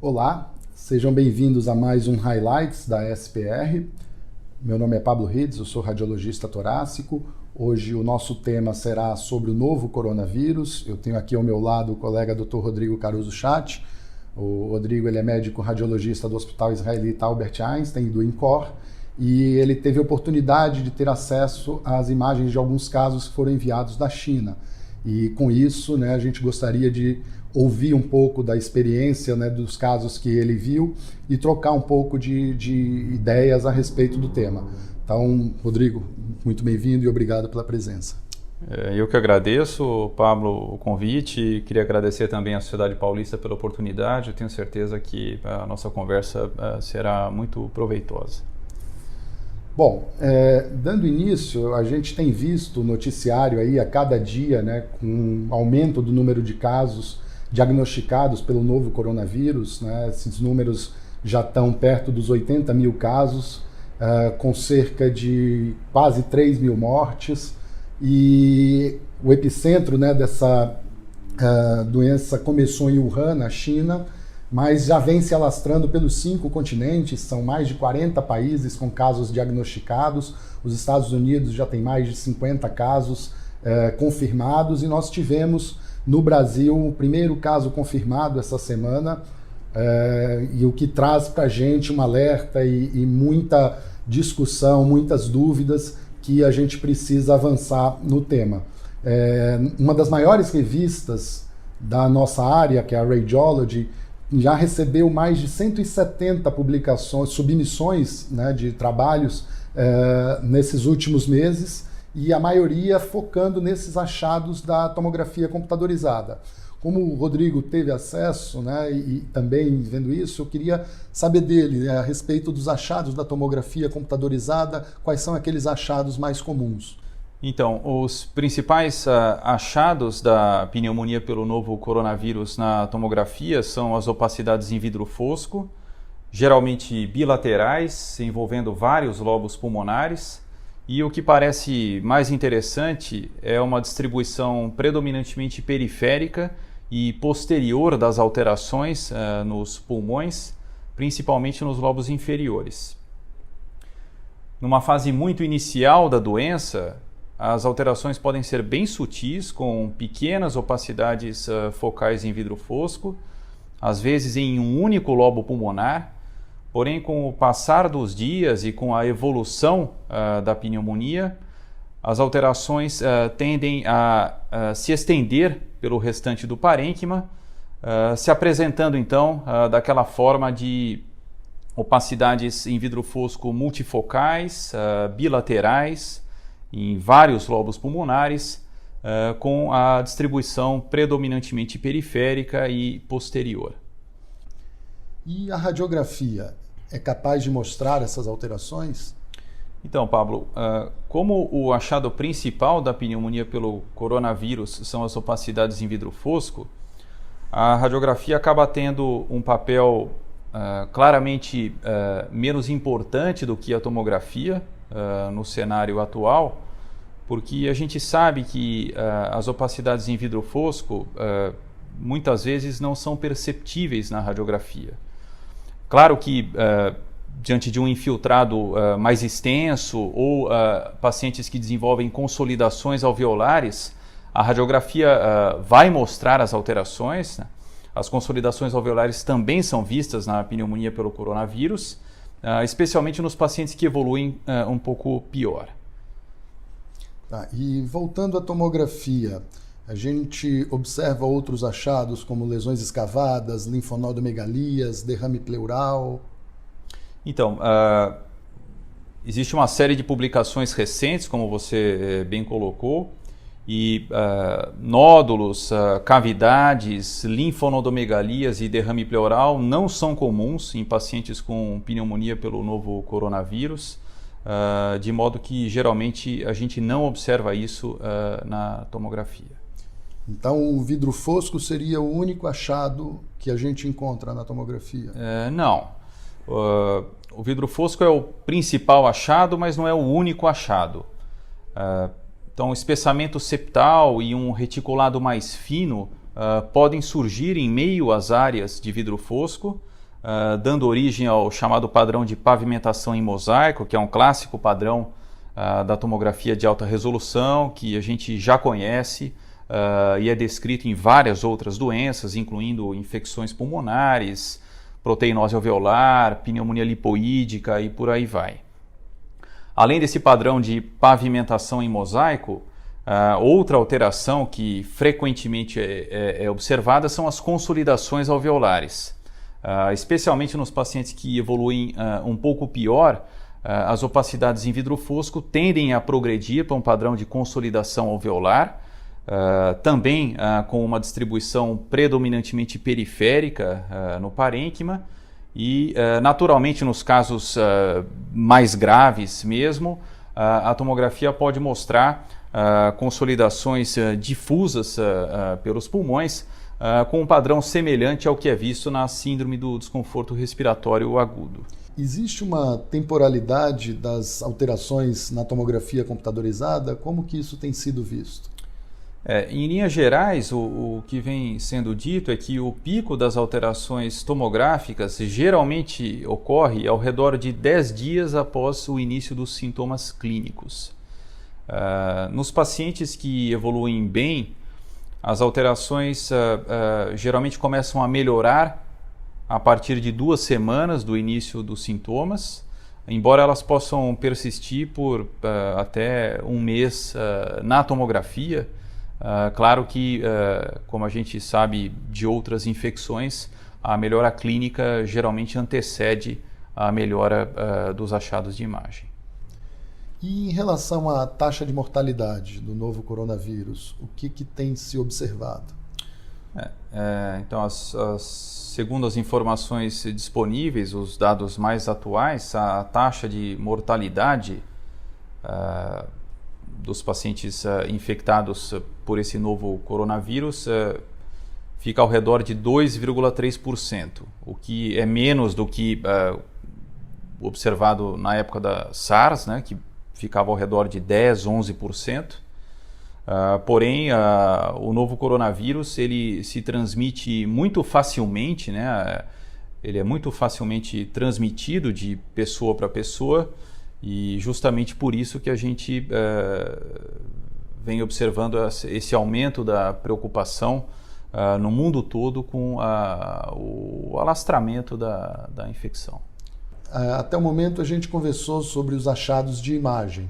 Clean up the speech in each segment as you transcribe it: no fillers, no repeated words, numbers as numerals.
Olá, sejam bem-vindos a mais um Highlights da SPR. Meu nome é Pablo Rides, eu sou radiologista torácico. Hoje o nosso tema será sobre o novo coronavírus. Eu tenho aqui ao meu lado o colega Dr. Rodrigo Caruso Chat. O Rodrigo ele é médico radiologista do Hospital Israelita Albert Einstein, do INCOR, e ele teve a oportunidade de ter acesso às imagens de alguns casos que foram enviados da China. E com isso, a gente gostaria de ouvir um pouco da experiência, dos casos que ele viu e trocar um pouco de ideias a respeito do tema. Então, Rodrigo, muito bem-vindo e obrigado pela presença. Eu que agradeço, Pablo, o convite, e queria agradecer também à Sociedade Paulista pela oportunidade. Eu tenho certeza que a nossa conversa será muito proveitosa. Bom, dando início, a gente tem visto o noticiário aí a cada dia, com um aumento do número de casos diagnosticados pelo novo coronavírus, Esses números já estão perto dos 80 mil casos, com cerca de quase 3 mil mortes, e o epicentro dessa doença começou em Wuhan, na China, mas já vem se alastrando pelos 5 continentes, são mais de 40 países com casos diagnosticados, os Estados Unidos já tem mais de 50 casos confirmados, e nós tivemos no Brasil o primeiro caso confirmado essa semana, e o que traz para a gente um alerta e muita discussão, muitas dúvidas que a gente precisa avançar no tema. Uma das maiores revistas da nossa área, que é a Radiology, já recebeu mais de 170 publicações, submissões de trabalhos nesses últimos meses, e a maioria focando nesses achados da tomografia computadorizada. Como o Rodrigo teve acesso, e também vendo isso, eu queria saber dele a respeito dos achados da tomografia computadorizada, quais são aqueles achados mais comuns. Então, os principais achados da pneumonia pelo novo coronavírus na tomografia são as opacidades em vidro fosco, geralmente bilaterais, envolvendo vários lobos pulmonares, e o que parece mais interessante é uma distribuição predominantemente periférica e posterior das alterações nos pulmões, principalmente nos lobos inferiores. Numa fase muito inicial da doença, as alterações podem ser bem sutis, com pequenas opacidades focais em vidro fosco, às vezes em um único lobo pulmonar, porém com o passar dos dias e com a evolução da pneumonia, as alterações tendem a se estender pelo restante do parênquima, se apresentando então daquela forma de opacidades em vidro fosco multifocais, bilaterais, em vários lobos pulmonares, com a distribuição predominantemente periférica e posterior. E a radiografia é capaz de mostrar essas alterações? Então, Pablo, como o achado principal da pneumonia pelo coronavírus são as opacidades em vidro fosco, a radiografia acaba tendo um papel claramente menos importante do que a tomografia no cenário atual, porque a gente sabe que as opacidades em vidro fosco muitas vezes não são perceptíveis na radiografia. Claro que diante de um infiltrado mais extenso ou pacientes que desenvolvem consolidações alveolares, a radiografia vai mostrar as alterações, As consolidações alveolares também são vistas na pneumonia pelo coronavírus, especialmente nos pacientes que evoluem um pouco pior. Tá, e voltando à tomografia, a gente observa outros achados como lesões escavadas, linfonodomegalias, derrame pleural. Então, existe uma série de publicações recentes, como você bem colocou, e nódulos, cavidades, linfonodomegalias e derrame pleural não são comuns em pacientes com pneumonia pelo novo coronavírus, de modo que geralmente a gente não observa isso na tomografia. Então o vidro fosco seria o único achado que a gente encontra na tomografia? Não. O vidro fosco é o principal achado, mas não é o único achado. Então, o espessamento septal e um reticulado mais fino podem surgir em meio às áreas de vidro fosco, dando origem ao chamado padrão de pavimentação em mosaico, que é um clássico padrão da tomografia de alta resolução, que a gente já conhece e é descrito em várias outras doenças, incluindo infecções pulmonares, proteinose alveolar, pneumonia lipoídica e por aí vai. Além desse padrão de pavimentação em mosaico, outra alteração que frequentemente é observada são as consolidações alveolares. Especialmente nos pacientes que evoluem um pouco pior, as opacidades em vidro fosco tendem a progredir para um padrão de consolidação alveolar, também com uma distribuição predominantemente periférica no parênquima e, naturalmente, nos casos mais graves mesmo, a tomografia pode mostrar consolidações difusas pelos pulmões, com um padrão semelhante ao que é visto na síndrome do desconforto respiratório agudo. Existe uma temporalidade das alterações na tomografia computadorizada? Como que isso tem sido visto? Em linhas gerais, o que vem sendo dito é que o pico das alterações tomográficas geralmente ocorre ao redor de 10 dias após o início dos sintomas clínicos. Nos pacientes que evoluem bem, as alterações geralmente começam a melhorar a partir de 2 semanas do início dos sintomas, embora elas possam persistir por até 1 mês na tomografia. Claro que, como a gente sabe de outras infecções, a melhora clínica geralmente antecede a melhora dos achados de imagem. E em relação à taxa de mortalidade do novo coronavírus, o que tem se observado? Então, segundo as informações disponíveis, os dados mais atuais, a taxa de mortalidade dos pacientes infectados por esse novo coronavírus fica ao redor de 2,3%, o que é menos do que observado na época da SARS, né, que ficava ao redor de 10%, 11%. Porém, o novo coronavírus ele se transmite muito facilmente, né? Ele é muito facilmente transmitido de pessoa para pessoa e justamente por isso que a gente vem observando esse aumento da preocupação no mundo todo com o alastramento da infecção. Até o momento a gente conversou sobre os achados de imagem,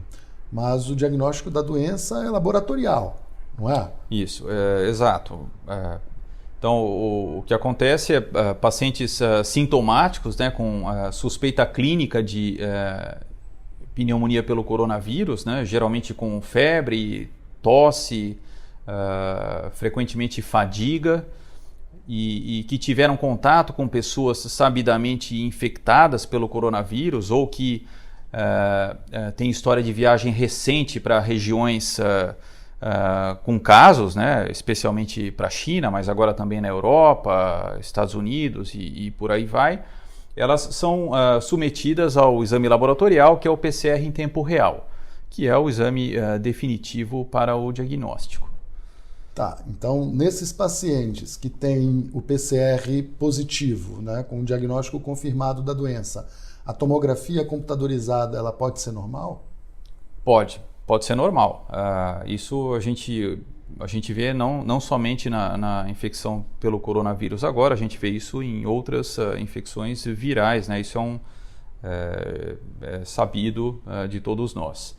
mas o diagnóstico da doença é laboratorial, não é? Isso, exato. Então, o que acontece é pacientes sintomáticos, né, com suspeita clínica de pneumonia pelo coronavírus, né, geralmente com febre, tosse, frequentemente fadiga, e que tiveram contato com pessoas sabidamente infectadas pelo coronavírus ou que têm história de viagem recente para regiões com casos, né, especialmente para a China, mas agora também na Europa, Estados Unidos e por aí vai, elas são submetidas ao exame laboratorial, que é o PCR em tempo real, que é o exame definitivo para o diagnóstico. Tá, então nesses pacientes que têm o PCR positivo, né, com o diagnóstico confirmado da doença, a tomografia computadorizada ela pode ser normal? Pode ser normal. Isso a gente vê não somente na infecção pelo coronavírus agora, a gente vê isso em outras infecções virais, né? Isso é sabido de todos nós.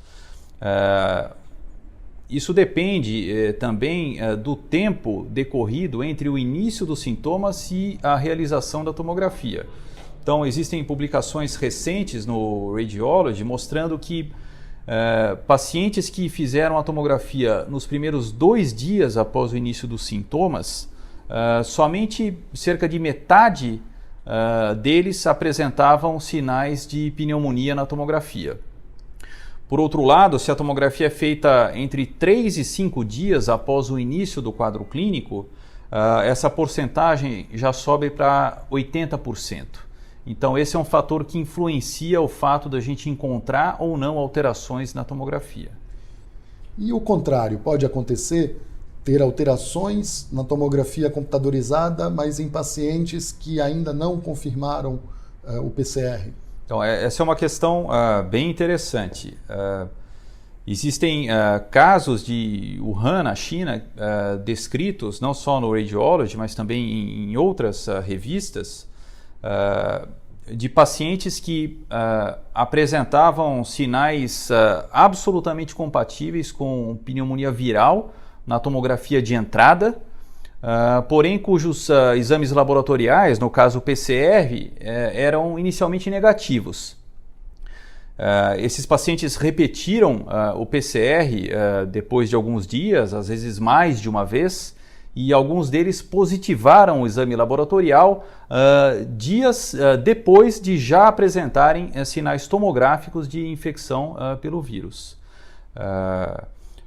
Isso depende também do tempo decorrido entre o início dos sintomas e a realização da tomografia. Então, existem publicações recentes no Radiology mostrando que pacientes que fizeram a tomografia nos primeiros 2 dias após o início dos sintomas, somente cerca de metade deles apresentavam sinais de pneumonia na tomografia. Por outro lado, se a tomografia é feita entre 3 e 5 dias após o início do quadro clínico, essa porcentagem já sobe para 80%. Então, esse é um fator que influencia o fato da gente encontrar ou não alterações na tomografia. E o contrário, pode acontecer? ter alterações na tomografia computadorizada, mas em pacientes que ainda não confirmaram o PCR? Então, essa é uma questão bem interessante. Existem casos de Wuhan, na China, descritos não só no Radiology, mas também em outras revistas, de pacientes que apresentavam sinais absolutamente compatíveis com pneumonia viral na tomografia de entrada, porém cujos exames laboratoriais, no caso o PCR, eram inicialmente negativos. Esses pacientes repetiram o PCR depois de alguns dias, às vezes mais de uma vez, e alguns deles positivaram o exame laboratorial dias depois de já apresentarem sinais tomográficos de infecção pelo vírus.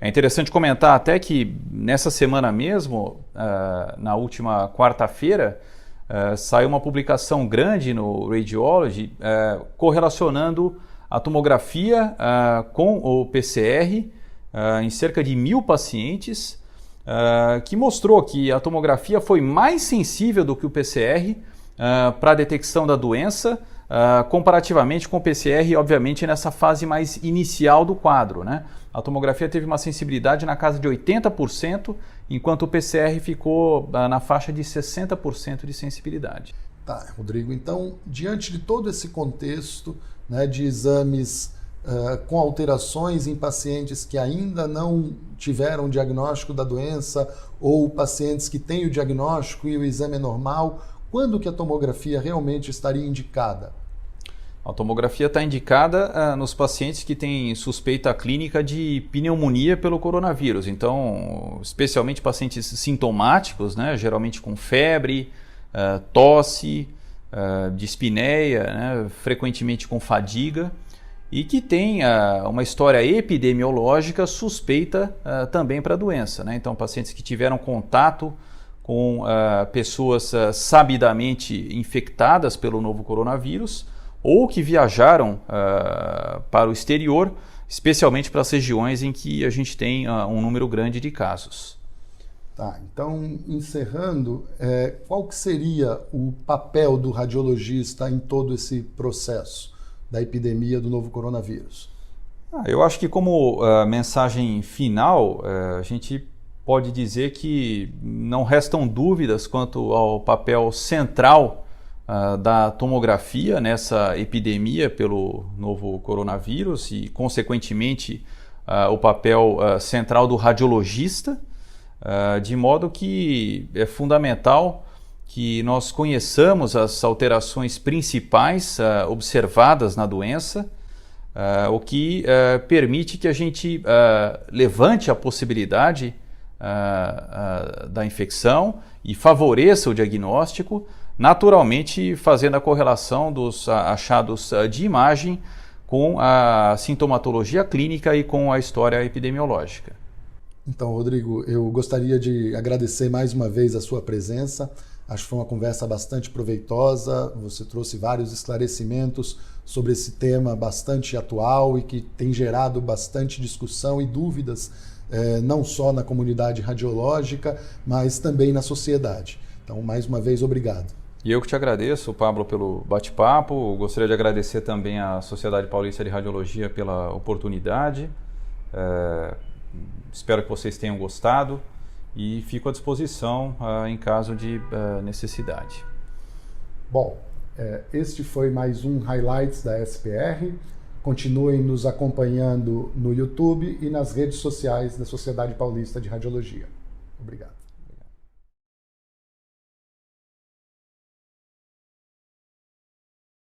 É interessante comentar até que nessa semana mesmo, na última quarta-feira, saiu uma publicação grande no Radiology correlacionando a tomografia com o PCR em cerca de 1.000 pacientes, que mostrou que a tomografia foi mais sensível do que o PCR para a detecção da doença, comparativamente com o PCR, obviamente, nessa fase mais inicial do quadro, né? A tomografia teve uma sensibilidade na casa de 80%, enquanto o PCR ficou na faixa de 60% de sensibilidade. Tá, Rodrigo. Então, diante de todo esse contexto, né, de exames com alterações em pacientes que ainda não tiveram diagnóstico da doença ou pacientes que têm o diagnóstico e o exame é normal, quando que a tomografia realmente estaria indicada? A tomografia está indicada nos pacientes que têm suspeita clínica de pneumonia pelo coronavírus. Então, especialmente pacientes sintomáticos, né, geralmente com febre, tosse, dispneia, né, frequentemente com fadiga, e que tem uma história epidemiológica suspeita também para a doença, né? Então, pacientes que tiveram contato com pessoas sabidamente infectadas pelo novo coronavírus ou que viajaram para o exterior, especialmente para as regiões em que a gente tem um número grande de casos. Tá, então, encerrando, qual que seria o papel do radiologista em todo esse processo da epidemia do novo coronavírus? Eu acho que como mensagem final, a gente pode dizer que não restam dúvidas quanto ao papel central da tomografia nessa epidemia pelo novo coronavírus e, consequentemente, o papel central do radiologista, de modo que é fundamental que nós conheçamos as alterações principais observadas na doença, o que permite que a gente levante a possibilidade da infecção e favoreça o diagnóstico, naturalmente fazendo a correlação dos achados de imagem com a sintomatologia clínica e com a história epidemiológica. Então, Rodrigo, eu gostaria de agradecer mais uma vez a sua presença. Acho que foi uma conversa bastante proveitosa, você trouxe vários esclarecimentos sobre esse tema bastante atual e que tem gerado bastante discussão e dúvidas, não só na comunidade radiológica, mas também na sociedade. Então, mais uma vez, obrigado. E eu que te agradeço, Pablo, pelo bate-papo. Gostaria de agradecer também à Sociedade Paulista de Radiologia pela oportunidade. Espero que vocês tenham gostado e fico à disposição em caso de necessidade. Bom, este foi mais um Highlights da SPR. Continuem nos acompanhando no YouTube e nas redes sociais da Sociedade Paulista de Radiologia. Obrigado.